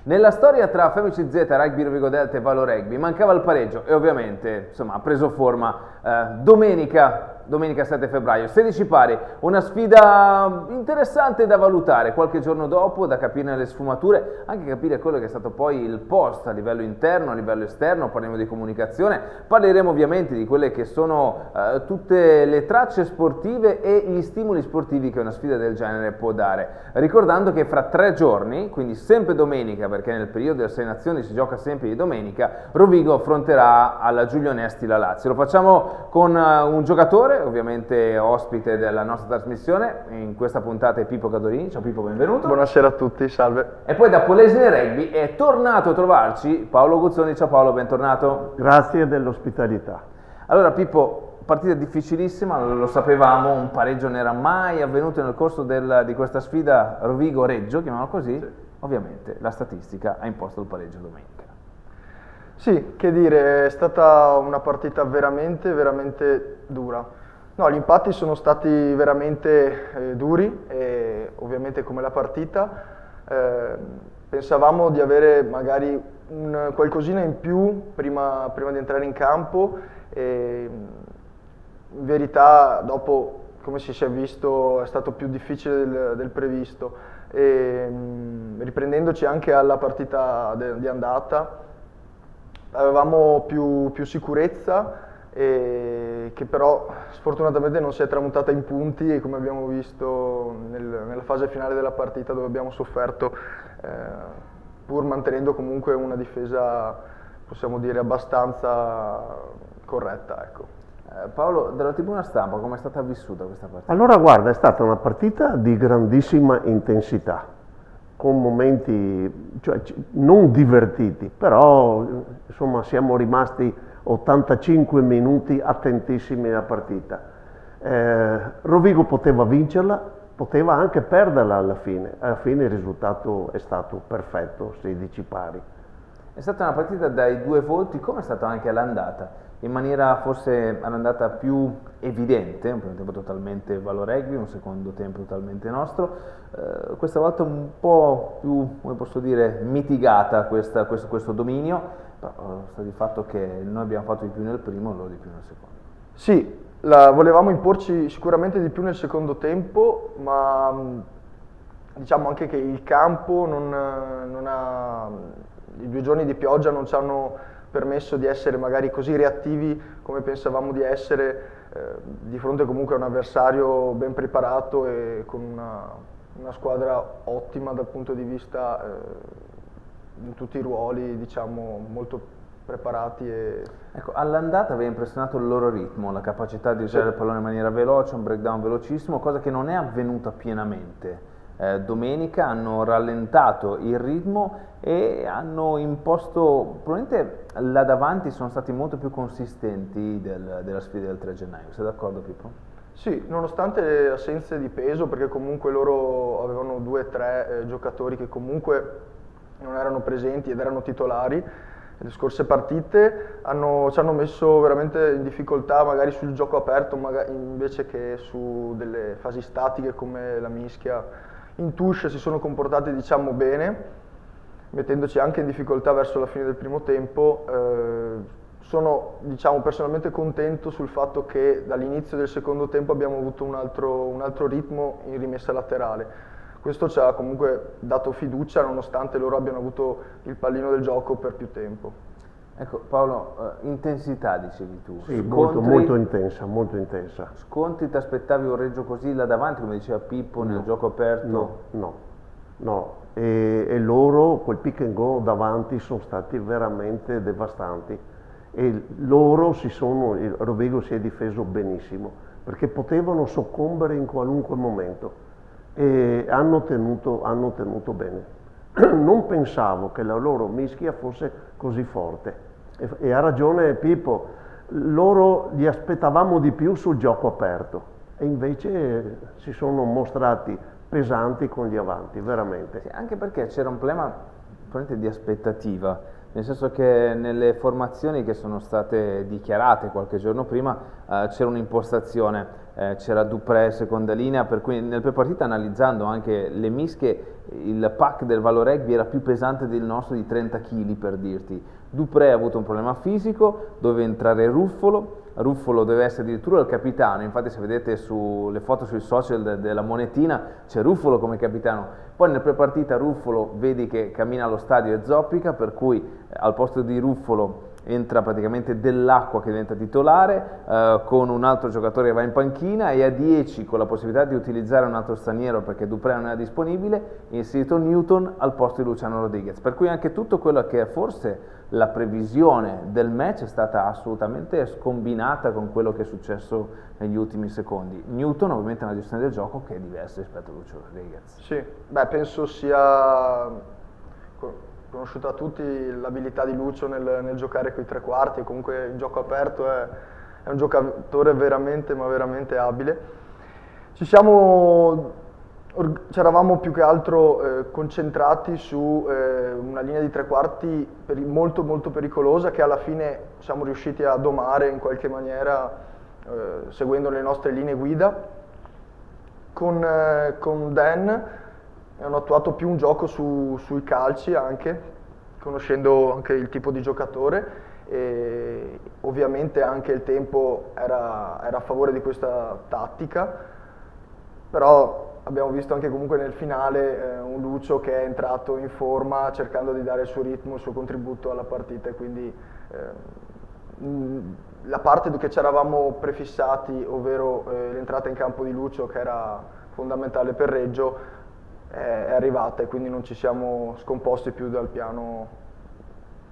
Nella storia tra Femici Z, Rugby Rovigo Delta e Valo Rugby mancava il pareggio e ovviamente insomma, ha preso forma domenica 7 febbraio, 16 pari, una sfida interessante da valutare qualche giorno dopo, da capire le sfumature, anche capire quello che è stato poi il post a livello interno, a livello esterno, parleremo di comunicazione, parleremo ovviamente di quelle che sono tutte le tracce sportive e gli stimoli sportivi che una sfida del genere può dare, ricordando che fra 3 giorni, quindi sempre domenica, perché nel periodo delle 6 nazioni si gioca sempre di domenica, Rovigo affronterà alla Giulio Onesti la Lazio. Lo facciamo con un giocatore, ovviamente ospite della nostra trasmissione, in questa puntata è Pippo Cadorini. Ciao Pippo, benvenuto. Buonasera a tutti, salve. E poi da Polesine Rugby è tornato a trovarci Paolo Guzzoni. Ciao Paolo, bentornato. Grazie dell'ospitalità. Allora Pippo, partita difficilissima, lo sapevamo, un pareggio non era mai avvenuto nel corso di questa sfida Rovigo-Reggio, chiamiamola così. Sì. Ovviamente la statistica ha imposto il pareggio domenica. Sì, che dire, è stata una partita veramente dura. No, gli impatti sono stati veramente duri, e ovviamente come la partita. Pensavamo di avere magari qualcosina in più prima di entrare in campo, e in verità dopo, come si è visto, è stato più difficile del previsto. E, riprendendoci anche alla partita di andata, avevamo più sicurezza, che però sfortunatamente non si è tramutata in punti, e come abbiamo visto nella fase finale della partita, dove abbiamo sofferto, pur mantenendo comunque una difesa, possiamo dire, abbastanza corretta, ecco. Paolo, dalla tribuna stampa come è stata vissuta questa partita? Allora guarda, è stata una partita di grandissima intensità, con momenti non divertiti, però insomma siamo rimasti 85 minuti attentissimi alla partita. Rovigo poteva vincerla, poteva anche perderla alla fine il risultato è stato perfetto, 16 pari. È stata una partita dai due volti, come è stata anche all'andata, in maniera forse all'andata più evidente, un primo tempo totalmente Valo Rugby, un secondo tempo totalmente nostro, questa volta un po' più, come posso dire, mitigata questo dominio, però sta di fatto che noi abbiamo fatto di più nel primo e loro di più nel secondo. Sì, volevamo imporci sicuramente di più nel secondo tempo, ma diciamo anche che il campo i 2 giorni di pioggia non ci hanno permesso di essere magari così reattivi come pensavamo di essere, di fronte comunque a un avversario ben preparato e con una squadra ottima dal punto di vista in tutti i ruoli, diciamo, molto preparati. Ecco, all'andata aveva impressionato il loro ritmo, la capacità di usare il pallone in maniera veloce, un breakdown velocissimo, cosa che non è avvenuta pienamente. Domenica hanno rallentato il ritmo e hanno imposto, probabilmente là davanti sono stati molto più consistenti della sfida del 3 gennaio. Sei d'accordo Pippo? Sì, nonostante le assenze di peso, perché comunque loro avevano 2-3 giocatori che comunque non erano presenti ed erano titolari. Le scorse partite ci hanno messo veramente in difficoltà, magari sul gioco aperto, invece che su delle fasi statiche come la mischia. In touche si sono comportati, diciamo, bene, mettendoci anche in difficoltà verso la fine del primo tempo. Sono, diciamo, personalmente contento sul fatto che dall'inizio del secondo tempo abbiamo avuto un altro ritmo in rimessa laterale. Questo ci ha comunque dato fiducia, nonostante loro abbiano avuto il pallino del gioco per più tempo. Ecco Paolo, intensità dicevi tu. Sì, molto intensa. Scontri, ti aspettavi un Reggio così là davanti, come diceva Pippo, nel gioco aperto? No. E loro, quel pick and go davanti, sono stati veramente devastanti. E il Rovigo si è difeso benissimo, perché potevano soccombere in qualunque momento. E hanno tenuto bene. Non pensavo che la loro mischia fosse così forte, e ha ragione Pippo, loro li aspettavamo di più sul gioco aperto e invece si sono mostrati pesanti con gli avanti, veramente. Sì, anche perché c'era un problema probabilmente di aspettativa. nel senso che nelle formazioni che sono state dichiarate qualche giorno prima c'era un'impostazione, c'era Dupré seconda linea, per cui nel prepartita, analizzando anche le mischie, il pack del Valoregby era più pesante del nostro di 30 kg, per dirti. Dupré ha avuto un problema fisico, doveva entrare Ruffolo deve essere addirittura il capitano, infatti se vedete sulle foto sui social della monetina c'è Ruffolo come capitano. Poi nel prepartita Ruffolo vedi che cammina allo stadio e zoppica, per cui al posto di Ruffolo entra praticamente Dell'Acqua che diventa titolare, con un altro giocatore che va in panchina, e a 10 con la possibilità di utilizzare un altro straniero perché Dupré non era disponibile, inserito Newton al posto di Luciano Rodriguez, per cui anche tutto quello che è forse la previsione del match è stata assolutamente scombinata con quello che è successo negli ultimi secondi. Newton ovviamente ha una gestione del gioco che è diversa rispetto a Luciano Rodriguez. Sì, beh, penso sia conosciuta a tutti l'abilità di Lucio nel giocare coi tre quarti, comunque in gioco aperto è un giocatore veramente, ma veramente abile. Ci eravamo più che altro concentrati su una linea di tre quarti molto molto pericolosa, che alla fine siamo riusciti a domare in qualche maniera seguendo le nostre linee guida. Con Dan hanno attuato più un gioco sui calci, anche conoscendo anche il tipo di giocatore, e ovviamente anche il tempo era a favore di questa tattica, però abbiamo visto anche comunque nel finale un Lucio che è entrato in forma cercando di dare il suo ritmo, il suo contributo alla partita, e quindi la parte che ci eravamo prefissati, ovvero l'entrata in campo di Lucio, che era fondamentale per Reggio, è arrivata, e quindi non ci siamo scomposti più dal piano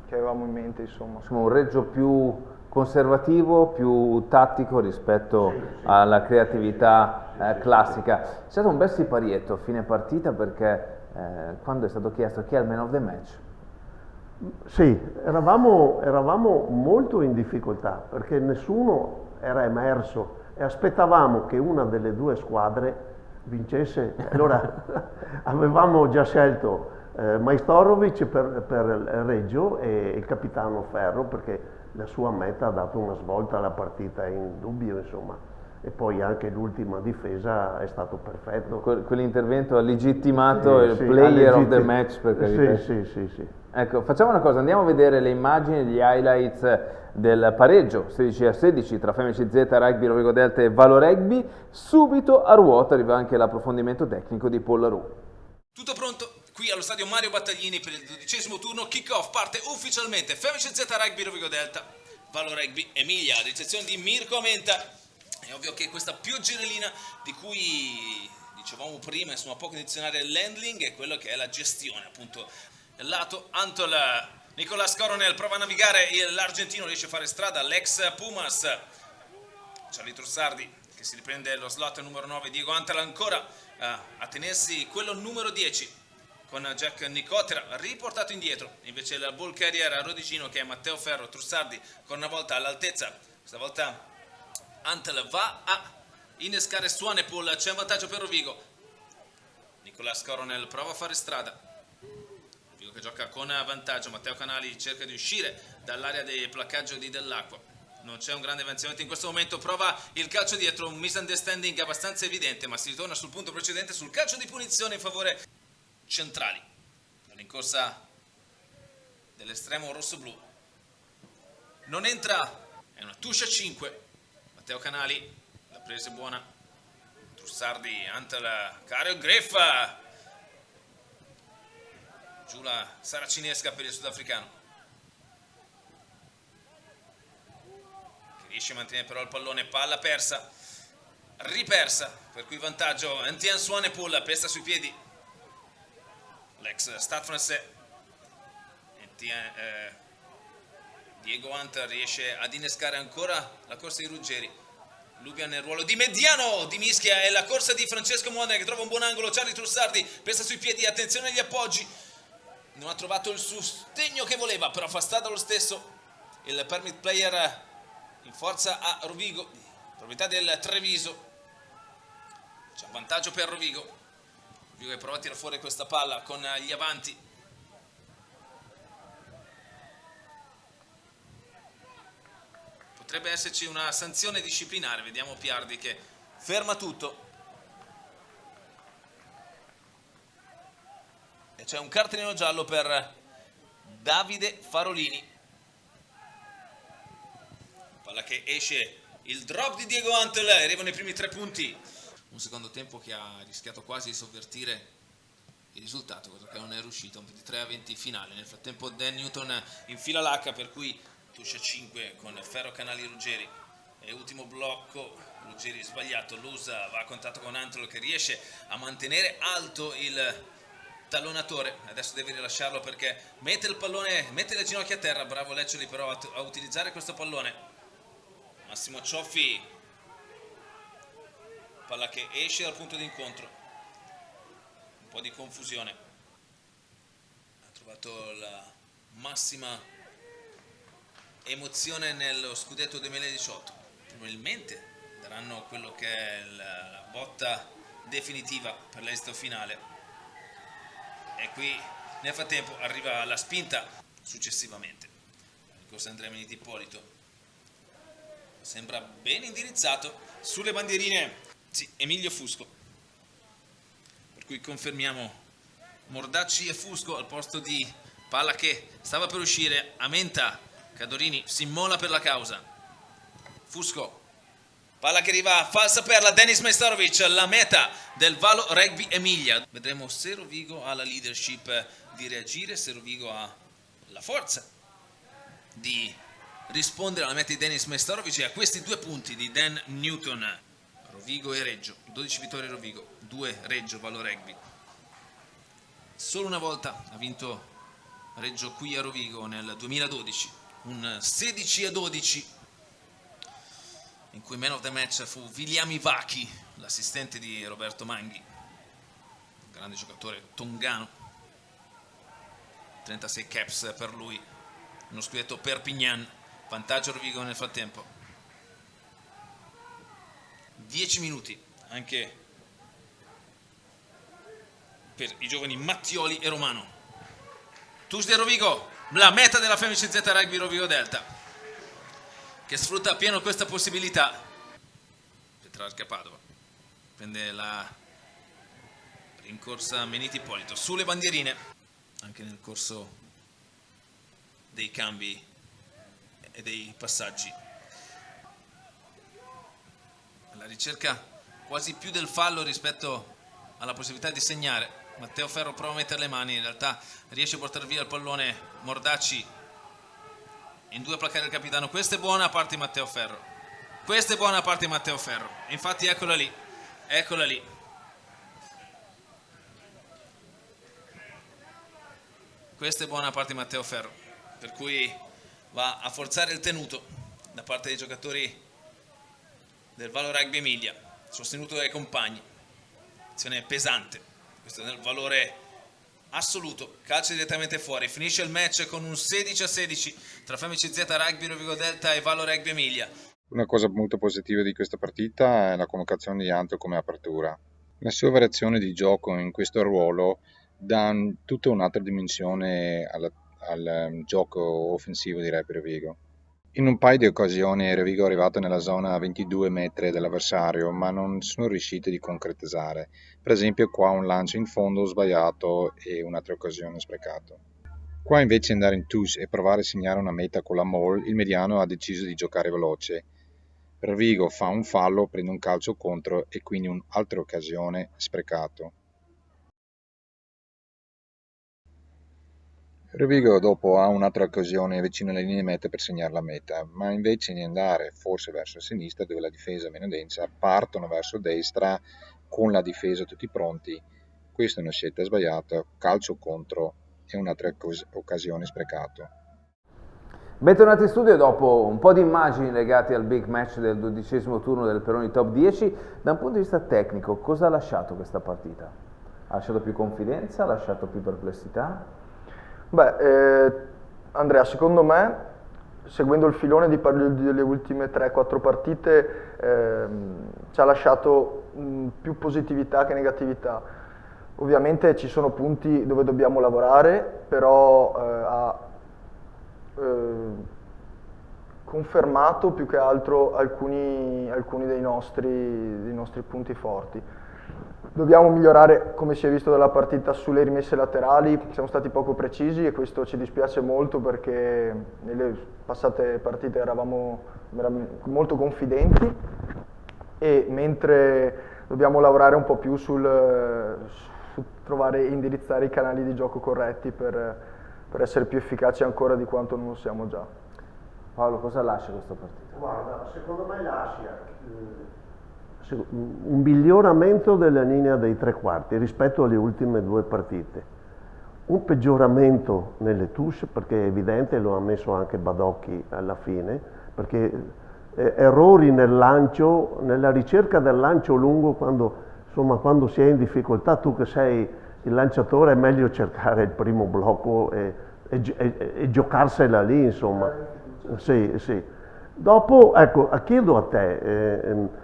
che avevamo in mente, insomma. Un Reggio più conservativo, più tattico rispetto alla creatività classica. C'è stato un bel siparietto a fine partita, perché quando è stato chiesto chi è il man of the match, sì, eravamo molto in difficoltà perché nessuno era emerso e aspettavamo che una delle due squadre vincesse. Allora avevamo già scelto Majstorovic per Reggio e il capitano Ferro, perché la sua meta ha dato una svolta alla partita in dubbio, insomma, e poi anche l'ultima difesa è stato perfetto. Quell'intervento ha legittimato il player of the match, per carità. Sì. Ecco, facciamo una cosa, andiamo a vedere le immagini, gli highlights del pareggio 16-16 tra Femici Z, Rugby Rovigo Delta e Valoregby. Subito a ruota arriva anche l'approfondimento tecnico di Paul Larue. Tutto pronto? Qui allo stadio Mario Battaglini per il 12° turno, kick-off, parte ufficialmente Femici Z Rugby Rovigo Delta, Valoregby Emilia, ricezione di Mirko Amenta. È ovvio che questa pioggerellina di cui dicevamo prima, insomma, può condizionare l'handling e quello che è la gestione, appunto. Nel lato Antol, Nicolas Coronel prova a navigare, l'argentino riesce a fare strada, l'ex Pumas, Charlie Trussardi che si riprende lo slot numero 9, Diego Antal ancora a tenersi quello numero 10 con Jack Nicotera riportato indietro, invece il ball carrier Rodigino che è Matteo Ferro. Trussardi con una volta all'altezza, questa volta Antal va a innescare Swanepoel, c'è un vantaggio per Rovigo, Nicolas Coronel prova a fare strada, che gioca con vantaggio, Matteo Canali cerca di uscire dall'area di placcaggio di Dell'Acqua, non c'è un grande avanzamento in questo momento, prova il calcio dietro, un misunderstanding abbastanza evidente, ma si ritorna sul punto precedente sul calcio di punizione in favore centrali, all'incorsa dell'estremo rosso-blu, non entra, è una touche a 5, Matteo Canali, la presa è buona, Trussardi, Antal, Cario Greffa, giù la saracinesca per il sudafricano, che riesce a mantenere però il pallone, palla persa, ripersa, per cui vantaggio Etienne Swanepoel, pesta sui piedi l'ex Stade Français, Diego Antal riesce ad innescare ancora la corsa di Ruggeri, Lubian nel ruolo di mediano di mischia, e la corsa di Francesco Modena che trova un buon angolo, Charlie Trussardi pesta sui piedi, attenzione agli appoggi, non ha trovato il sostegno che voleva, però fa strada lo stesso il permit player in forza a Rovigo, proprietà del Treviso, c'è un vantaggio per Rovigo che prova a tirare fuori questa palla con gli avanti, potrebbe esserci una sanzione disciplinare. Vediamo Piardi che ferma tutto. E c'è un cartellino giallo per Davide Farolini. Palla che esce, il drop di Diego Antel, arrivano i primi 3 punti. Un secondo tempo che ha rischiato quasi di sovvertire il risultato, cosa che non è riuscito. Un 23-20 finale. Nel frattempo Dan Newton infila l'H, per cui tuscia 5 con Ferro Canali Ruggeri. E ultimo blocco, Ruggeri sbagliato, l'usa, va a contatto con Antel che riesce a mantenere alto il tallonatore. Adesso deve rilasciarlo perché mette il pallone, mette le ginocchia a terra. Bravo Leccioli però a utilizzare questo pallone. Massimo Cioffi, palla che esce dal punto di incontro, un po' di confusione, ha trovato la massima emozione nello scudetto 2018, probabilmente daranno quello che è la botta definitiva per l'esito finale. E qui nel frattempo arriva la spinta successivamente. Il corso Andrea Meniti Ippolito sembra ben indirizzato sulle bandierine. Sì, Emilio Fusco. Per cui confermiamo Mordacci e Fusco al posto di palla che stava per uscire. Amenta, Cadorini si immola per la causa. Fusco, palla che arriva, falsa perla, Denis Majstorovic, la meta del Valo Rugby Emilia. Vedremo se Rovigo ha la leadership di reagire, se Rovigo ha la forza di rispondere alla meta di Denis Majstorovic e a questi 2 punti di Dan Newton. Rovigo e Reggio, 12 vittorie Rovigo, 2 Reggio Valo Rugby. Solo una volta ha vinto Reggio qui a Rovigo nel 2012, un 16-12 in cui man of the match fu Viliami Vachi, l'assistente di Roberto Manghi, un grande giocatore tongano. 36 caps per lui, uno scudetto Perpignan, vantaggio Rovigo nel frattempo. 10 minuti anche per i giovani Mattioli e Romano. Tuesday Rovigo, la meta della Femici Z Rugby Rovigo Delta, che sfrutta appieno questa possibilità. Petrarca Padova prende la rincorsa Meniti Ippolito sulle bandierine, anche nel corso dei cambi e dei passaggi. La ricerca quasi più del fallo rispetto alla possibilità di segnare. Matteo Ferro prova a mettere le mani, in realtà riesce a portare via il pallone Mordacci, in 2 a placare il capitano. Questa è buona a parte Matteo Ferro, questa è buona a parte Matteo Ferro, infatti eccola lì, eccola lì. Questa è buona a parte Matteo Ferro, per cui va a forzare il tenuto da parte dei giocatori del Valo Rugby Emilia, sostenuto dai compagni. Azione pesante, questo è il valore assoluto, calcio direttamente fuori. Finisce il match con un 16-16 tra Femici Z Rugby Rovigo Delta e Valo Rugby Emilia. Una cosa molto positiva di questa partita è la collocazione di Anto come apertura. La sua variazione di gioco in questo ruolo dà tutta un'altra dimensione al gioco offensivo di Rugby Rovigo. In un paio di occasioni Rovigo è arrivato nella zona a 22 metri dell'avversario, ma non sono riusciti di concretizzare. Per esempio qua un lancio in fondo sbagliato e un'altra occasione sprecato. Qua invece di andare in touch e provare a segnare una meta con la maul, il mediano ha deciso di giocare veloce. Rovigo fa un fallo, prende un calcio contro e quindi un'altra occasione sprecato. Rovigo dopo ha un'altra occasione vicino alla linea di meta per segnare la meta, ma invece di andare forse verso sinistra dove la difesa è meno densa, partono verso destra con la difesa tutti pronti. Questa è una scelta sbagliata, calcio contro e un'altra occasione sprecato. Bentornati in studio dopo un po' di immagini legate al big match del 12° turno del Peroni Top 10. Da un punto di vista tecnico, cosa ha lasciato questa partita? Ha lasciato più confidenza? Ha lasciato più perplessità? Andrea, secondo me, seguendo il filone delle ultime 3-4 partite, ci ha lasciato più positività che negatività. Ovviamente ci sono punti dove dobbiamo lavorare, però confermato più che altro alcuni dei nostri punti forti. Dobbiamo migliorare, come si è visto dalla partita, sulle rimesse laterali, siamo stati poco precisi e questo ci dispiace molto perché nelle passate partite eravamo molto confidenti, e mentre dobbiamo lavorare un po' più su trovare e indirizzare i canali di gioco corretti per essere più efficaci ancora di quanto non lo siamo già. Paolo, cosa lascia questa partita? Guarda, secondo me lascia un miglioramento della linea dei tre quarti rispetto alle ultime due partite, un peggioramento nelle touche, perché è evidente, lo ha ammesso anche Badocchi alla fine, perché errori nel lancio, nella ricerca del lancio lungo, quando si è in difficoltà, tu che sei il lanciatore è meglio cercare il primo blocco e giocarsela lì, insomma. Sì, sì. Dopo, ecco, chiedo a te,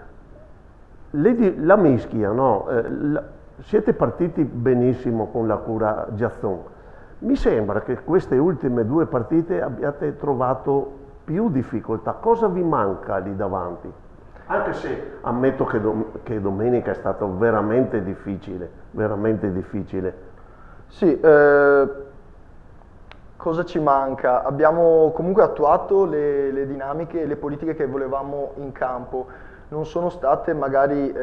la mischia, no? Siete partiti benissimo con la cura Giazzon. Mi sembra che queste ultime due partite abbiate trovato più difficoltà. Cosa vi manca lì davanti? Anche se ammetto che domenica è stato veramente difficile, veramente difficile. Sì, cosa ci manca? Abbiamo comunque attuato le dinamiche e le politiche che volevamo in campo. Non sono state magari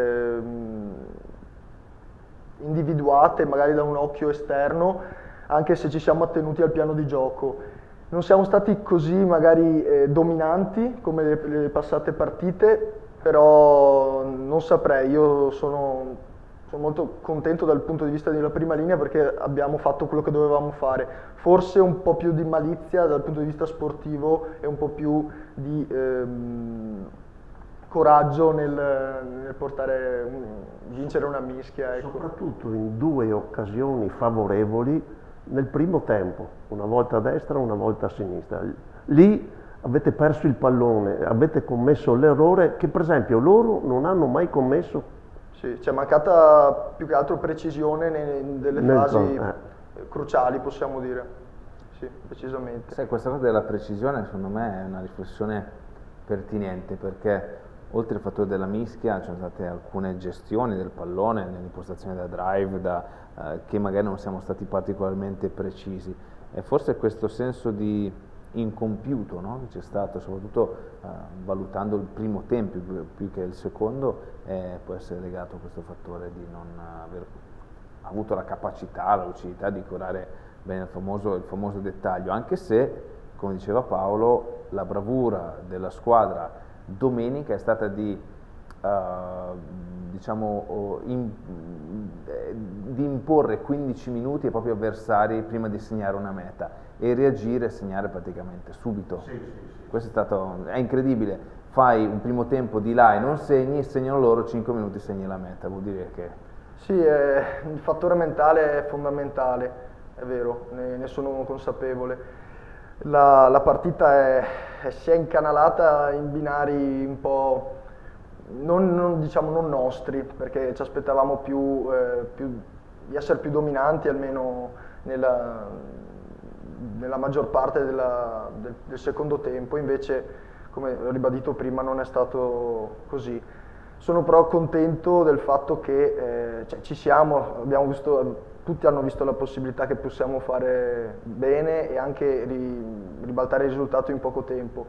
individuate magari da un occhio esterno, anche se ci siamo attenuti al piano di gioco. Non siamo stati così magari dominanti come le passate partite, però non saprei, io sono molto contento dal punto di vista della prima linea perché abbiamo fatto quello che dovevamo fare. Forse un po' più di malizia dal punto di vista sportivo e un po' più di coraggio nel vincere una mischia. Ecco. Soprattutto in due occasioni favorevoli nel primo tempo, una volta a destra, una volta a sinistra. Lì avete perso il pallone, avete commesso l'errore che per esempio loro non hanno mai commesso. Sì, c'è mancata più che altro precisione delle fasi cruciali, possiamo dire. Sì, precisamente. Sai, questa cosa della precisione secondo me è una riflessione pertinente, perché oltre al fattore della mischia ci sono state alcune gestioni del pallone nell'impostazione da drive che magari non siamo stati particolarmente precisi, e forse questo senso di incompiuto, no? Che c'è stato, soprattutto valutando il primo tempo più che il secondo, può essere legato a questo fattore di non aver avuto la capacità, la lucidità di curare bene il famoso dettaglio, anche se, come diceva Paolo, la bravura della squadra domenica è stata di imporre 15 minuti ai propri avversari prima di segnare una meta e reagire e segnare praticamente subito. Sì. Questo è incredibile. Fai un primo tempo di là e non segnano loro, 5 minuti segni la meta, vuol dire che... Sì, il fattore mentale è fondamentale, è vero, ne sono consapevole. La partita si è incanalata in binari un po' non nostri, perché ci aspettavamo più di essere più dominanti, almeno nella maggior parte del secondo tempo. Invece, come ho ribadito prima, non è stato così. Sono però contento del fatto che ci siamo, tutti hanno visto la possibilità che possiamo fare bene e anche ribaltare il risultato in poco tempo.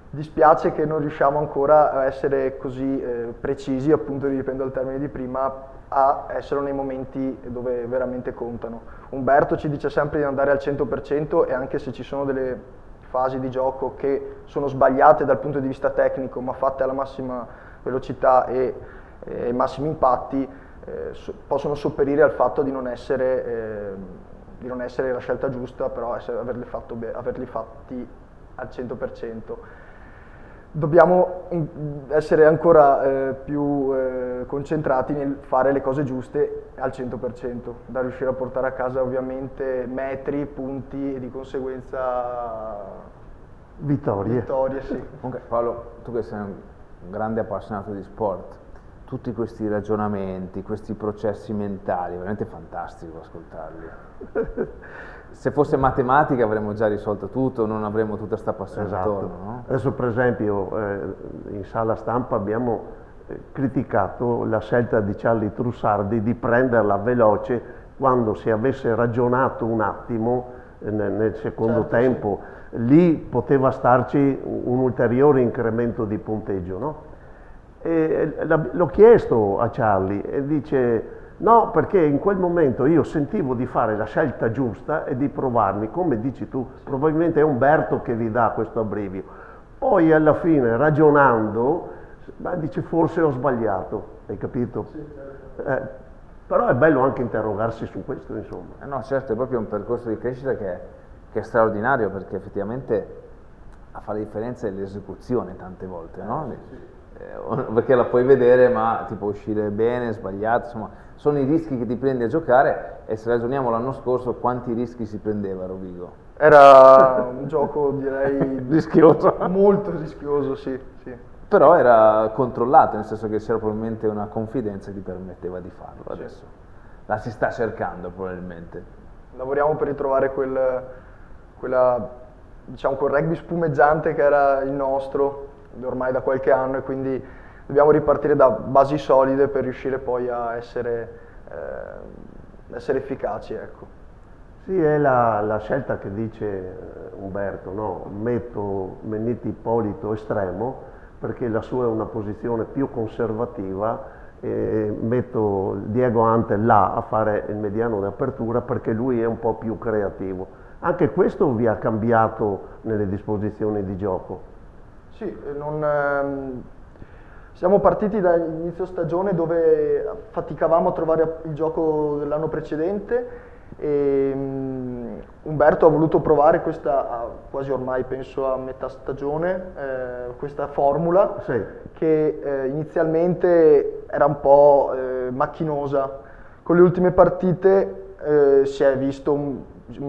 Dispiace che non riusciamo ancora a essere così precisi, appunto riprendo il termine di prima, a essere nei momenti dove veramente contano. Umberto ci dice sempre di andare al 100% e anche se ci sono delle fasi di gioco che sono sbagliate dal punto di vista tecnico ma fatte alla massima velocità e ai massimi impatti, possono sopperire al fatto di non essere la scelta giusta, però averli fatti al 100%. Dobbiamo essere ancora più concentrati nel fare le cose giuste al 100%, da riuscire a portare a casa ovviamente metri, punti e di conseguenza vittorie. Sì. Comunque, Paolo, tu che sei un grande appassionato di sport, tutti questi ragionamenti, questi processi mentali, veramente fantastico ascoltarli. Se fosse matematica avremmo già risolto tutto, non avremmo tutta questa passione Esatto. attorno, no? Adesso per esempio in sala stampa abbiamo criticato la scelta di Charlie Trussardi di prenderla veloce quando si avesse ragionato un attimo nel secondo Certo, tempo, lì poteva starci un ulteriore incremento di punteggio, no? E l'ho chiesto a Charlie e dice no, perché in quel momento io sentivo di fare la scelta giusta e di provarmi, come dici tu, probabilmente è Umberto che vi dà questo abbrivio. Poi alla fine, ragionando, dice forse ho sbagliato, hai capito? Sì, certo. Però è bello anche interrogarsi su questo, insomma. No, certo, è proprio un percorso di crescita che è straordinario, perché effettivamente a fare la differenza è l'esecuzione tante volte, no? Perché la puoi vedere, ma ti può uscire bene, sbagliato, insomma, sono i rischi che ti prendi a giocare. E se ragioniamo l'anno scorso, quanti rischi si prendeva Rovigo? Era un gioco, direi, Rischioso. molto rischioso, sì, sì. Però era controllato, nel senso che c'era probabilmente una confidenza che ti permetteva di farlo. Adesso la si sta cercando probabilmente. Lavoriamo per ritrovare diciamo, quel rugby spumeggiante che era il nostro ormai da qualche anno, e quindi dobbiamo ripartire da basi solide per riuscire poi a essere efficaci, ecco. Sì, è la scelta che dice Umberto, no? Metto Menniti Ippolito estremo perché la sua è una posizione più conservativa, e metto Diego Ante là a fare il mediano d'apertura perché lui è un po' più creativo. Anche questo vi ha cambiato nelle disposizioni di gioco? Sì, siamo partiti da inizio stagione dove faticavamo a trovare il gioco dell'anno precedente, e Umberto ha voluto provare questa, quasi ormai penso a metà stagione, questa formula Sì. che inizialmente era un po' macchinosa. Con le ultime partite si è visto un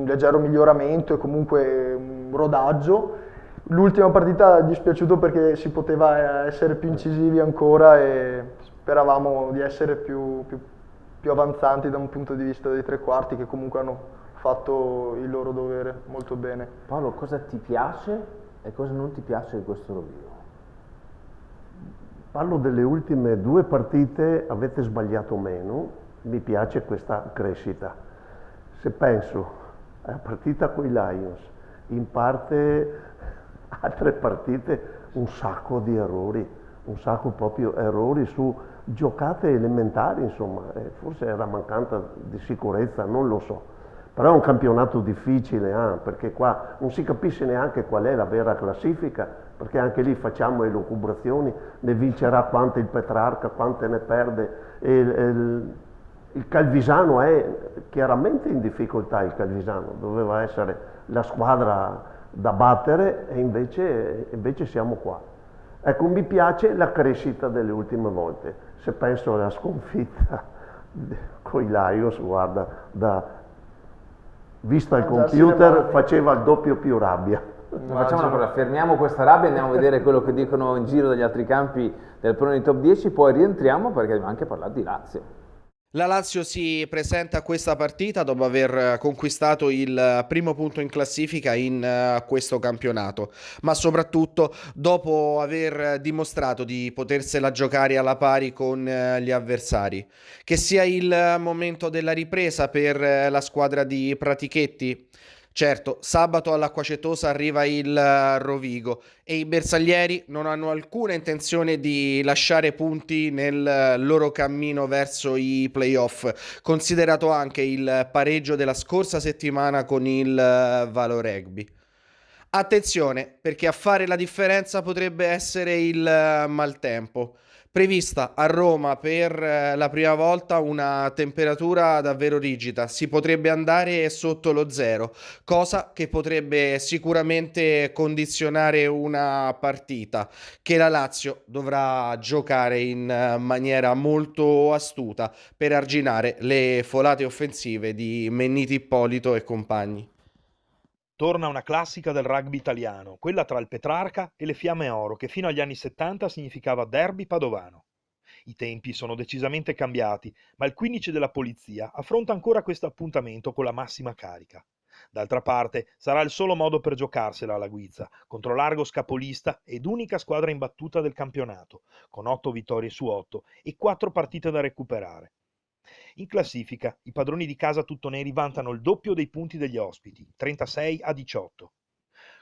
leggero miglioramento e comunque un rodaggio. L'ultima partita è dispiaciuto perché si poteva essere più incisivi ancora e speravamo di essere più avanzanti da un punto di vista dei tre quarti, che comunque hanno fatto il loro dovere molto bene. Paolo, cosa ti piace e cosa non ti piace di questo Rovigo? Parlo delle ultime 2 partite, avete sbagliato meno, mi piace questa crescita. Se penso alla partita con i Lions, in parte altre partite, un sacco di errori, un sacco proprio errori su giocate elementari, insomma, forse era mancanza di sicurezza, non lo so. Però è un campionato difficile, perché qua non si capisce neanche qual è la vera classifica, perché anche lì facciamo elucubrazioni, ne vincerà quante il Petrarca, quante ne perde. Il Calvisano è chiaramente in difficoltà, il Calvisano doveva essere la squadra da battere e invece siamo qua. Ecco, mi piace la crescita delle ultime volte. Se penso alla sconfitta con i Lions, guarda, vista il computer faceva il doppio più rabbia. Facciamo una cosa, fermiamo questa rabbia, andiamo a vedere quello che dicono in giro dagli altri campi del Proni Top 10, poi rientriamo perché abbiamo anche parlato di Lazio. La Lazio si presenta a questa partita dopo aver conquistato il primo punto in classifica in questo campionato, ma soprattutto dopo aver dimostrato di potersela giocare alla pari con gli avversari. Che sia il momento della ripresa per la squadra di Pratichetti? Certo, sabato all'Acquacetosa arriva il Rovigo e i bersaglieri non hanno alcuna intenzione di lasciare punti nel loro cammino verso i playoff, considerato anche il pareggio della scorsa settimana con il Valo Rugby. Attenzione, perché a fare la differenza potrebbe essere il maltempo. Prevista a Roma per la prima volta una temperatura davvero rigida, si potrebbe andare sotto lo 0, cosa che potrebbe sicuramente condizionare una partita che la Lazio dovrà giocare in maniera molto astuta per arginare le folate offensive di Menniti Ippolito e compagni. Torna una classica del rugby italiano, quella tra il Petrarca e le Fiamme Oro, che fino agli anni 70 significava derby padovano. I tempi sono decisamente cambiati, ma il 15 della Polizia affronta ancora questo appuntamento con la massima carica. D'altra parte, sarà il solo modo per giocarsela alla guizza, contro l'Argos capolista ed unica squadra imbattuta del campionato, con 8 vittorie su 8 e 4 partite da recuperare. In classifica, i padroni di casa tuttoneri vantano il doppio dei punti degli ospiti, 36 a 18.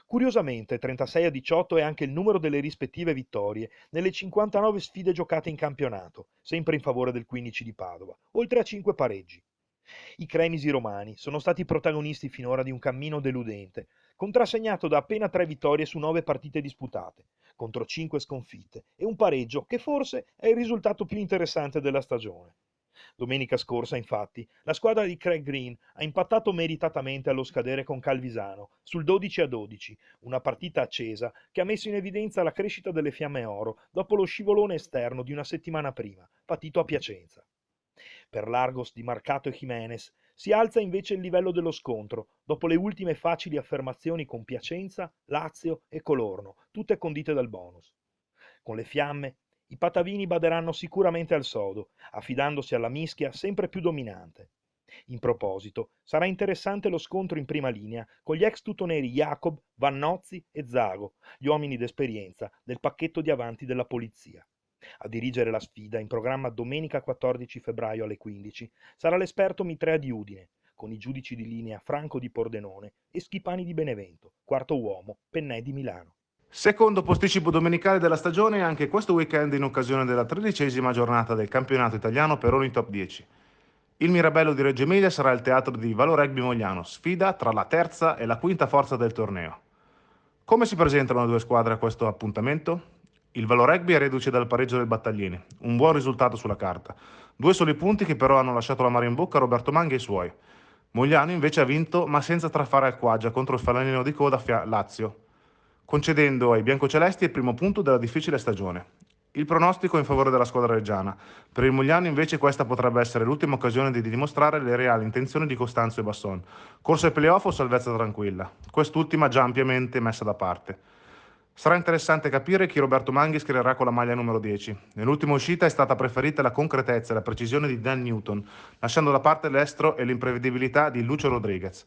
Curiosamente, 36 a 18 è anche il numero delle rispettive vittorie nelle 59 sfide giocate in campionato, sempre in favore del 15 di Padova, oltre a 5 pareggi. I cremisi romani sono stati protagonisti finora di un cammino deludente, contrassegnato da appena 3 vittorie su 9 partite disputate, contro 5 sconfitte, e un pareggio che forse è il risultato più interessante della stagione. Domenica scorsa, infatti, la squadra di Craig Green ha impattato meritatamente allo scadere con Calvisano sul 12 a 12, una partita accesa che ha messo in evidenza la crescita delle Fiamme Oro dopo lo scivolone esterno di una settimana prima, patito a Piacenza. Per l'Argos di Marcato e Jimenez si alza invece il livello dello scontro dopo le ultime facili affermazioni con Piacenza, Lazio e Colorno, tutte condite dal bonus. Con le Fiamme, i patavini baderanno sicuramente al sodo, affidandosi alla mischia sempre più dominante. In proposito, sarà interessante lo scontro in prima linea con gli ex tutoneri Jacob, Vannozzi e Zago, gli uomini d'esperienza del pacchetto di avanti della polizia. A dirigere la sfida, in programma domenica 14 febbraio alle 15, sarà l'esperto Mitrea di Udine, con i giudici di linea Franco di Pordenone e Schipani di Benevento, quarto uomo Pennè di Milano. Secondo posticipo domenicale della stagione anche questo weekend in occasione della 13ª giornata del campionato italiano per ogni top 10. Il Mirabello di Reggio Emilia sarà il teatro di Valo Rugby Mogliano, sfida tra la terza e la quinta forza del torneo. Come si presentano le due squadre a questo appuntamento? Il Valo Rugby è reduce dal pareggio del Battaglini, un buon risultato sulla carta. 2 soli punti che però hanno lasciato l'amaro in bocca a Roberto Manghi e i suoi. Mogliano invece ha vinto ma senza trafare alquagia contro il fanalino di coda Lazio, concedendo ai biancocelesti il primo punto della difficile stagione. Il pronostico è in favore della squadra reggiana. Per il Mogliano invece questa potrebbe essere l'ultima occasione di dimostrare le reali intenzioni di Costanzo e Basson. Corsa ai playoff o salvezza tranquilla? Quest'ultima già ampiamente messa da parte. Sarà interessante capire chi Roberto Manghi schiererà con la maglia numero 10. Nell'ultima uscita è stata preferita la concretezza e la precisione di Dan Newton, lasciando da parte l'estro e l'imprevedibilità di Lucio Rodriguez.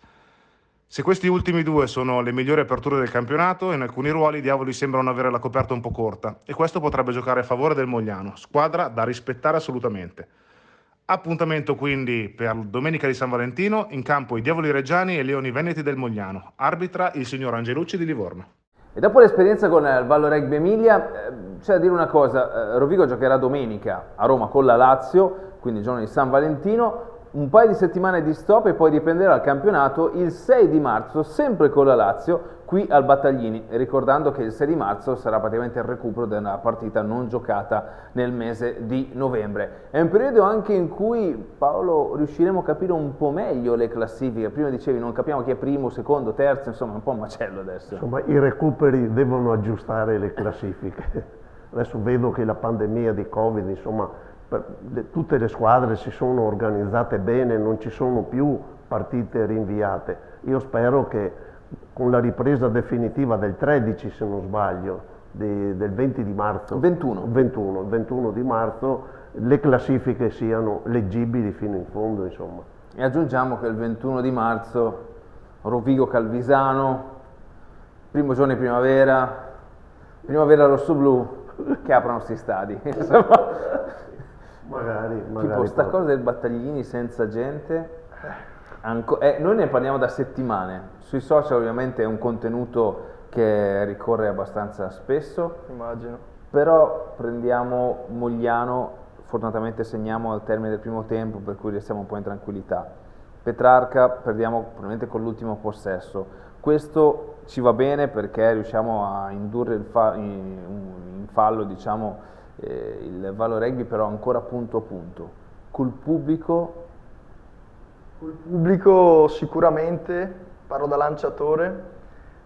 Se questi ultimi due sono le migliori aperture del campionato, in alcuni ruoli i diavoli sembrano avere la coperta un po' corta e questo potrebbe giocare a favore del Mogliano, squadra da rispettare assolutamente. Appuntamento quindi per domenica di San Valentino, in campo i diavoli reggiani e i leoni veneti del Mogliano, arbitra il signor Angelucci di Livorno. E dopo l'esperienza con il Valo Rugby Emilia, c'è da dire una cosa, Rovigo giocherà domenica a Roma con la Lazio, quindi il giorno di San Valentino, un paio di settimane di stop e poi riprenderà il campionato il 6 di marzo, sempre con la Lazio, qui al Battaglini, ricordando che il 6 di marzo sarà praticamente il recupero della partita non giocata nel mese di novembre. È un periodo anche in cui, Paolo, riusciremo a capire un po' meglio le classifiche. Prima dicevi non capiamo chi è primo, secondo, terzo, insomma è un po' un macello adesso. Insomma, i recuperi devono aggiustare le classifiche. Adesso vedo che la pandemia di Covid, insomma, tutte le squadre si sono organizzate bene, non ci sono più partite rinviate. Io spero che con la ripresa definitiva del 13, se non sbaglio, del 20 di marzo, 21 di marzo, le classifiche siano leggibili fino in fondo, insomma. E aggiungiamo che il 21 di marzo Rovigo Calvisano, primo giorno di primavera rossoblu, che aprono sti stadi. Magari tipo sta cosa del Battaglini senza gente, noi ne parliamo da settimane, sui social ovviamente è un contenuto che ricorre abbastanza spesso, immagino, però prendiamo Mogliano, fortunatamente segniamo al termine del primo tempo per cui restiamo un po' in tranquillità. Petrarca perdiamo probabilmente con l'ultimo possesso, questo ci va bene perché riusciamo a indurre in fallo, diciamo, il Valo Rugby, però ancora punto a punto. Col pubblico sicuramente, parlo da lanciatore,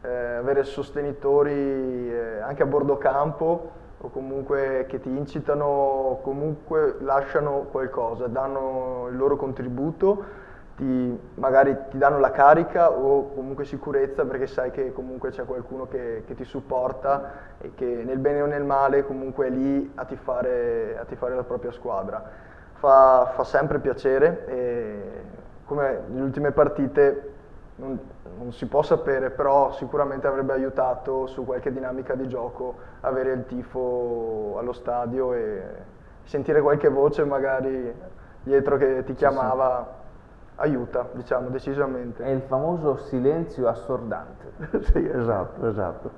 avere sostenitori anche a bordo campo o comunque che ti incitano, comunque lasciano qualcosa, danno il loro contributo, magari ti danno la carica o comunque sicurezza perché sai che comunque c'è qualcuno che ti supporta e che nel bene o nel male comunque è lì a tifare la propria squadra. Fa sempre piacere e come nelle ultime partite non si può sapere, però sicuramente avrebbe aiutato su qualche dinamica di gioco avere il tifo allo stadio e sentire qualche voce magari dietro che ti chiamava. Aiuta, diciamo, decisamente. È il famoso silenzio assordante. Sì, esatto.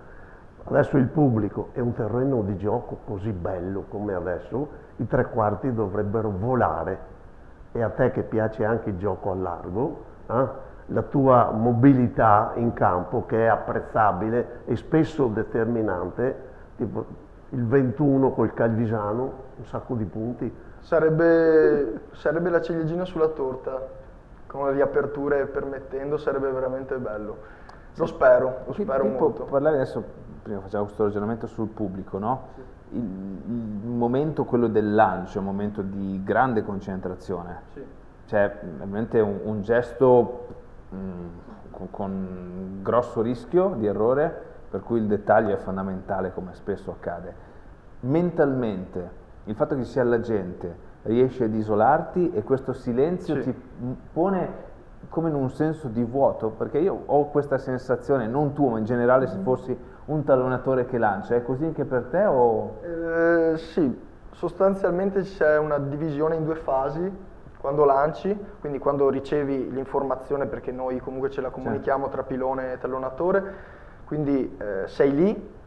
Adesso il pubblico è un terreno di gioco così bello come adesso, i tre quarti dovrebbero volare. E a te che piace anche il gioco al largo, la tua mobilità in campo che è apprezzabile e spesso determinante, tipo il 21 col Calvisano, un sacco di punti. Sarebbe la ciliegina sulla torta. Con le riaperture permettendo sarebbe veramente bello. Lo spero molto. Parlare adesso, prima facciamo questo ragionamento sul pubblico, no? Il momento, quello del lancio, è un momento di grande concentrazione. Sì. Cioè, veramente un gesto con grosso rischio di errore, per cui il dettaglio è fondamentale, come spesso accade. Mentalmente, il fatto che ci sia la gente riesci ad isolarti e questo silenzio Sì. ti pone come in un senso di vuoto, perché io ho questa sensazione, non tu, ma in generale se fossi un tallonatore che lancia, è così anche per te o... Sì, sostanzialmente c'è una divisione in due fasi quando lanci, quindi quando ricevi l'informazione, perché noi comunque ce la comunichiamo tra pilone e tallonatore, quindi sei lì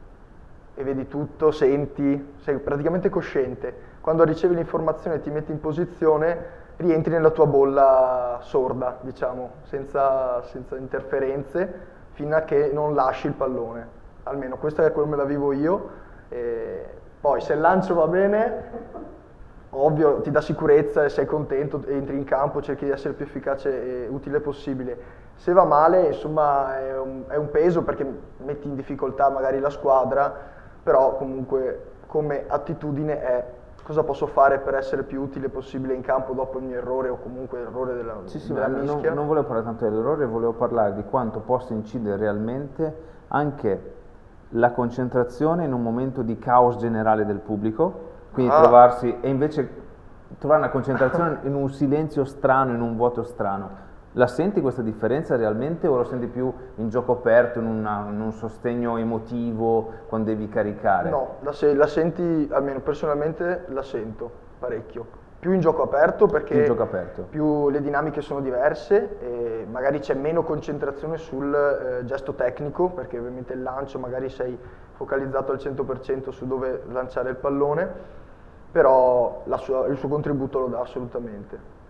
e vedi tutto, senti, sei praticamente cosciente. Quando ricevi l'informazione e ti metti in posizione, rientri nella tua bolla sorda, diciamo, senza interferenze, fino a che non lasci il pallone. Almeno questo è come la vivo io. Poi se il lancio va bene, ovvio, ti dà sicurezza e sei contento, entri in campo, cerchi di essere più efficace e utile possibile. Se va male, insomma, è un peso perché metti in difficoltà magari la squadra, però comunque come attitudine è cosa posso fare per essere più utile possibile in campo dopo il mio errore o comunque l'errore della mischia. Non volevo parlare tanto dell'errore, volevo parlare di quanto possa incidere realmente anche la concentrazione in un momento di caos generale del pubblico, quindi trovarsi e invece trovare una concentrazione in un silenzio strano, in un vuoto strano. La senti questa differenza realmente o lo senti più in gioco aperto, in un sostegno emotivo, quando devi caricare? No, la senti, almeno personalmente la sento parecchio. Più in gioco aperto perché più le dinamiche sono diverse e magari c'è meno concentrazione sul gesto tecnico, perché ovviamente il lancio magari sei focalizzato al 100% su dove lanciare il pallone, però il suo contributo lo dà assolutamente.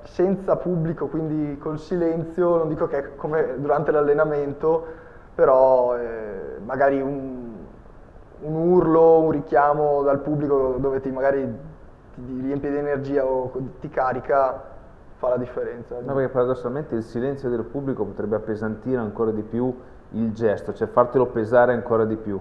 Senza pubblico, quindi col silenzio, non dico che è come durante l'allenamento, però magari un urlo, un richiamo dal pubblico dove magari ti riempie di energia o ti carica, fa la differenza. No, perché paradossalmente il silenzio del pubblico potrebbe appesantire ancora di più il gesto, cioè fartelo pesare ancora di più.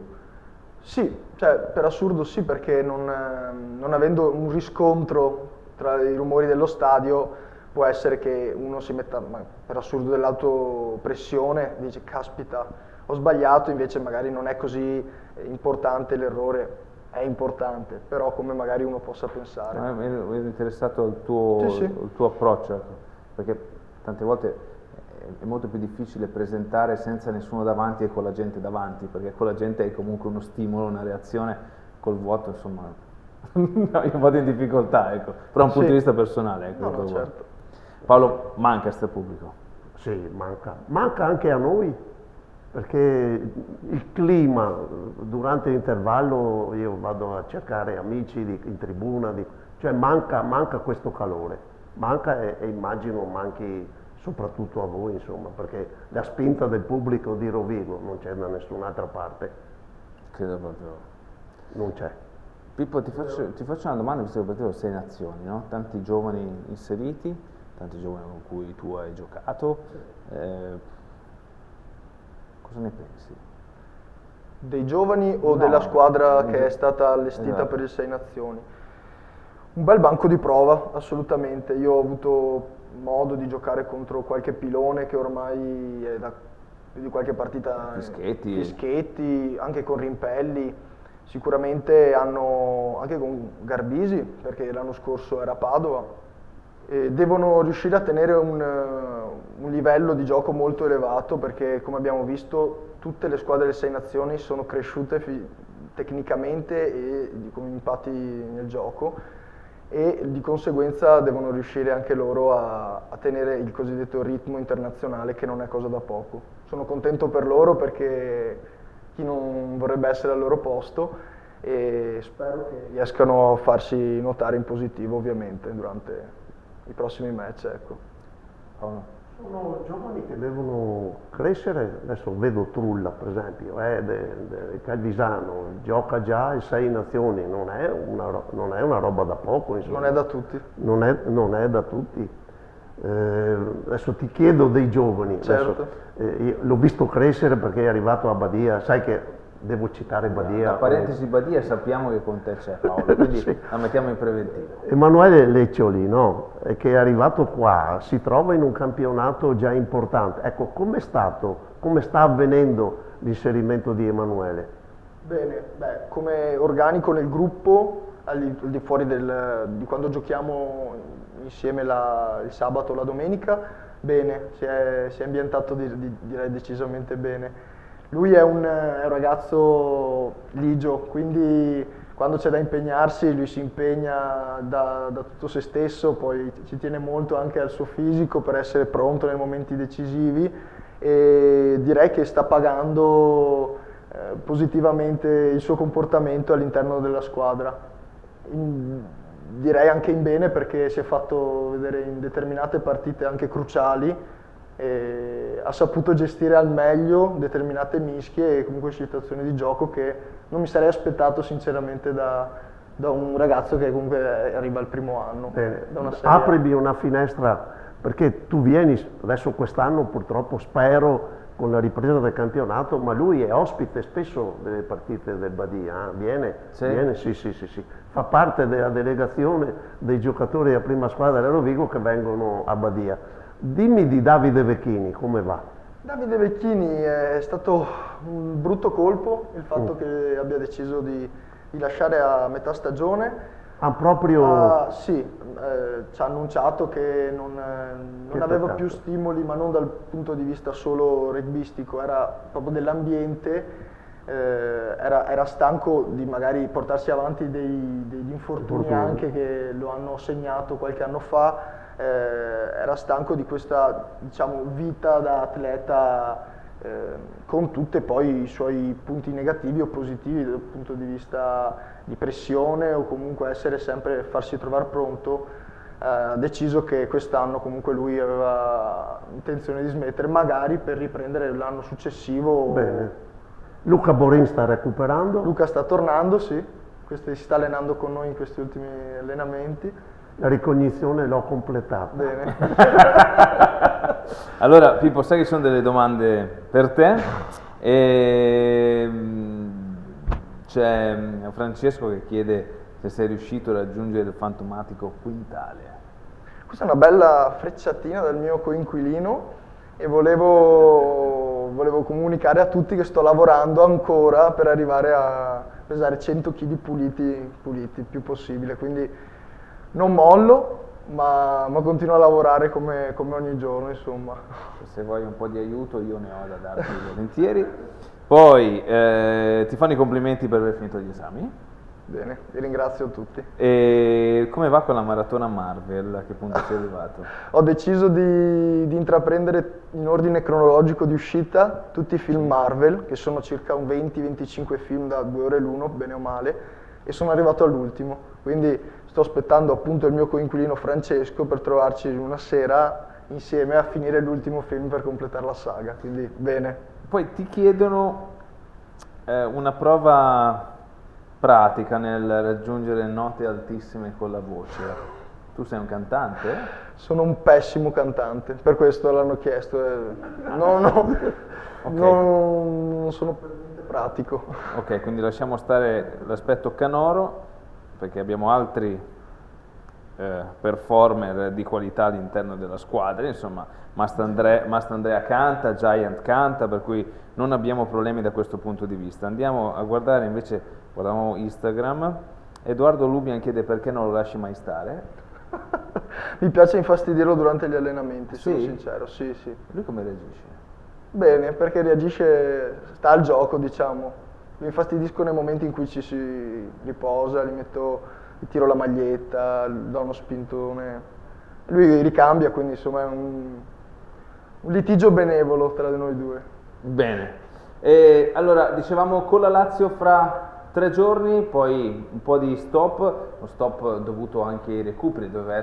Sì, cioè per assurdo sì, perché non avendo un riscontro tra i rumori dello stadio può essere che uno si metta per assurdo dell'autopressione, dice caspita ho sbagliato, invece magari non è così importante l'errore, è importante, però come magari uno possa pensare. Mi è interessato al tuo approccio, ecco, perché tante volte è molto più difficile presentare senza nessuno davanti e con la gente davanti, perché con la gente hai comunque uno stimolo, una reazione, col vuoto insomma no, io vado in difficoltà, ecco, però da un punto di vista personale. Ecco, no, certo. Paolo, manca questo pubblico? Sì, manca anche a noi, perché il clima durante l'intervallo, io vado a cercare amici in tribuna, cioè manca questo calore, manca e immagino manchi soprattutto a voi, insomma, perché la spinta del pubblico di Rovigo non c'è da nessun'altra parte. Credo proprio. Non c'è. Pippo, ti faccio una domanda, visto che per te ho 6 nazioni, no? Tanti giovani inseriti, tanti giovani con cui tu hai giocato, cosa ne pensi? Dei giovani o della squadra che è stata allestita per il 6 Nazioni? Un bel banco di prova, assolutamente. Io ho avuto modo di giocare contro qualche pilone che ormai è da più di qualche partita, Fischetti, anche con Rimpelli. Sicuramente hanno, anche con Garbisi, perché l'anno scorso era a Padova, e devono riuscire a tenere un livello di gioco molto elevato, perché come abbiamo visto tutte le squadre delle 6 nazioni sono cresciute tecnicamente e con impatti nel gioco, e di conseguenza devono riuscire anche loro a tenere il cosiddetto ritmo internazionale, che non è cosa da poco. Sono contento per loro, perché chi non vorrebbe essere al loro posto, e spero che riescano a farsi notare in positivo ovviamente durante i prossimi match. Ecco. Sono giovani che devono crescere. Adesso vedo Trulla per esempio, Calvisano, gioca già in 6 nazioni, non è una roba da poco, insomma. Non è da tutti. Non è da tutti. Adesso ti chiedo dei giovani. Certo. Adesso, io l'ho visto crescere perché è arrivato a Badia, sai che devo citare Badia. Una parentesi Badia, sappiamo che con te c'è, Paolo, quindi Sì. la mettiamo in preventivo. Emanuele Leccioli, no? Che è arrivato qua, si trova in un campionato già importante. Ecco, come sta avvenendo l'inserimento di Emanuele? Bene, come organico nel gruppo, al di fuori di quando giochiamo insieme il sabato o la domenica, bene, si è ambientato direi decisamente bene. Lui è un ragazzo ligio, quindi quando c'è da impegnarsi lui si impegna da tutto se stesso, poi ci tiene molto anche al suo fisico per essere pronto nei momenti decisivi, e direi che sta pagando positivamente il suo comportamento all'interno della squadra. Direi anche in bene, perché si è fatto vedere in determinate partite anche cruciali, e ha saputo gestire al meglio determinate mischie e comunque situazioni di gioco che non mi sarei aspettato sinceramente da un ragazzo che comunque arriva al primo anno. Da una serie A. Aprimi una finestra, perché tu vieni adesso quest'anno, purtroppo spero con la ripresa del campionato, ma lui è ospite spesso delle partite del Badia, viene, sì. Fa parte della delegazione dei giocatori della prima squadra dell'Eurovigo che vengono a Badia. Dimmi di Davide Vecchini, come va? Davide Vecchini è stato un brutto colpo il fatto che abbia deciso di lasciare a metà stagione. Sì, ci ha annunciato che non aveva più stimoli, ma non dal punto di vista solo rugbyistico, era proprio dell'ambiente, era stanco di magari portarsi avanti degli infortuni anche che lo hanno segnato qualche anno fa. Era stanco di questa, diciamo, vita da atleta, con tutti poi i suoi punti negativi o positivi dal punto di vista di pressione o comunque farsi trovare pronto. Ha deciso che quest'anno comunque lui aveva intenzione di smettere, magari per riprendere l'anno successivo. Bene. Luca Borin sta recuperando? Luca sta tornando, sì, si sta allenando con noi in questi ultimi allenamenti. La ricognizione l'ho completata. Bene. Allora, Pippo, sai che sono delle domande per te. C'è Francesco che chiede se sei riuscito a raggiungere il fantomatico quintale. Questa è una bella frecciatina dal mio coinquilino e volevo comunicare a tutti che sto lavorando ancora per arrivare a pesare 100 kg puliti il più possibile, quindi non mollo, ma continuo a lavorare come ogni giorno, insomma. Se vuoi un po' di aiuto io ne ho da darti volentieri. Poi ti fanno i complimenti per aver finito gli esami. Bene, vi ringrazio tutti. E come va con la maratona Marvel? A che punto sei arrivato? Ho deciso di intraprendere in ordine cronologico di uscita tutti i film Marvel, che sono circa un 20-25 film da 2 ore l'uno, bene o male, e sono arrivato all'ultimo. Quindi sto aspettando appunto il mio coinquilino Francesco per trovarci una sera insieme a finire l'ultimo film per completare la saga, quindi bene. Poi ti chiedono una prova pratica nel raggiungere note altissime con la voce. Tu sei un cantante? Sono un pessimo cantante, per questo l'hanno chiesto. Non sono per niente pratico. Ok, quindi lasciamo stare l'aspetto canoro, perché abbiamo altri performer di qualità all'interno della squadra, insomma Mastandrea canta, Giant canta, per cui non abbiamo problemi da questo punto di vista. Andiamo a guardare invece, guardavamo Instagram, Edoardo Lubian chiede perché non lo lasci mai stare. Mi piace infastidirlo durante gli allenamenti, sono Sì? sincero, sì, sì. Lui come reagisce? Bene, perché reagisce, sta al gioco, diciamo. Lo infastidisco nei momenti in cui ci si riposa, gli tiro la maglietta, gli do uno spintone. Lui ricambia, quindi insomma è un litigio benevolo tra noi due. Bene. E allora, dicevamo con la Lazio fra 3 giorni, poi un po' di stop, lo stop dovuto anche ai recuperi, doveva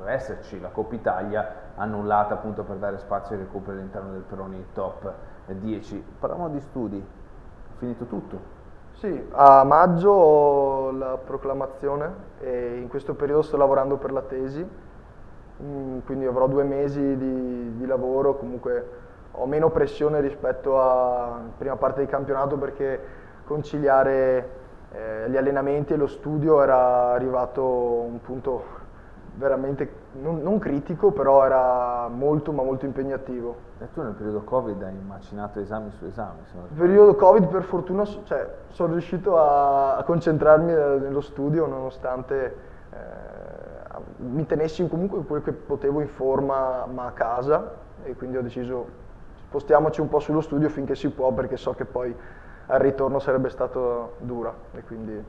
esserci la Coppa Italia annullata appunto per dare spazio ai recuperi all'interno del Peroni Top 10. Parliamo di studi, è finito tutto. Sì, a maggio ho la proclamazione e in questo periodo sto lavorando per la tesi, quindi avrò 2 mesi di lavoro, comunque ho meno pressione rispetto alla prima parte del campionato perché conciliare gli allenamenti e lo studio era arrivato a un punto veramente non critico, però era molto ma molto impegnativo. E tu nel periodo Covid hai macinato esami su esami. Nel periodo Covid per fortuna sono riuscito a concentrarmi nello studio nonostante mi tenessi comunque quel che potevo in forma ma a casa e quindi ho deciso spostiamoci un po' sullo studio finché si può perché so che poi al ritorno sarebbe stato dura e quindi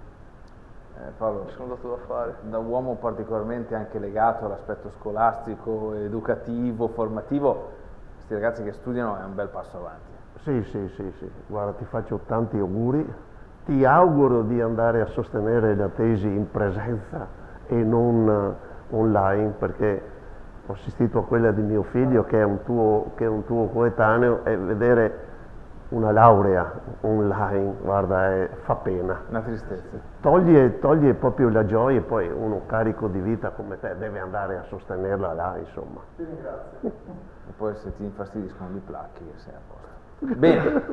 Paolo, mi sono dato da fare. da uomo particolarmente anche legato all'aspetto scolastico, educativo, formativo, questi ragazzi che studiano è un bel passo avanti. Sì, sì, sì, sì, guarda, ti faccio tanti auguri, ti auguro di andare a sostenere la tesi in presenza e non online, perché ho assistito a quella di mio figlio che è un tuo coetaneo e vedere una laurea online, guarda, fa pena. Una tristezza. Toglie proprio la gioia e poi uno carico di vita come te deve andare a sostenerla là, insomma. Ti ringrazio. E poi se ti infastidiscono li placchi e sei a posto. Bene,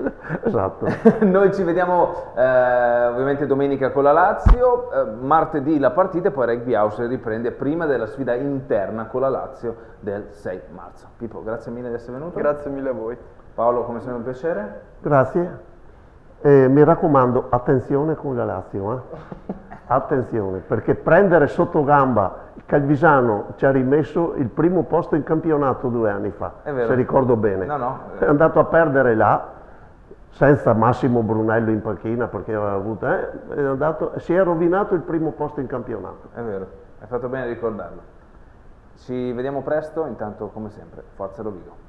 Esatto. noi ci vediamo ovviamente domenica con la Lazio, martedì la partita e poi Rugby House riprende prima della sfida interna con la Lazio del 6 marzo. Pippo, grazie mille di essere venuto. Grazie mille a voi. Paolo, come sempre un piacere. Grazie. Mi raccomando, attenzione con la Lazio, attenzione, perché prendere sotto gamba il Calvisano ci ha rimesso il primo posto in campionato 2 anni fa, È vero. se ricordo bene. No. È andato a perdere là, senza Massimo Brunello in panchina, perché aveva avuto, si è rovinato il primo posto in campionato. È vero, hai fatto bene a ricordarlo. Ci vediamo presto, intanto come sempre, forza Rovigo.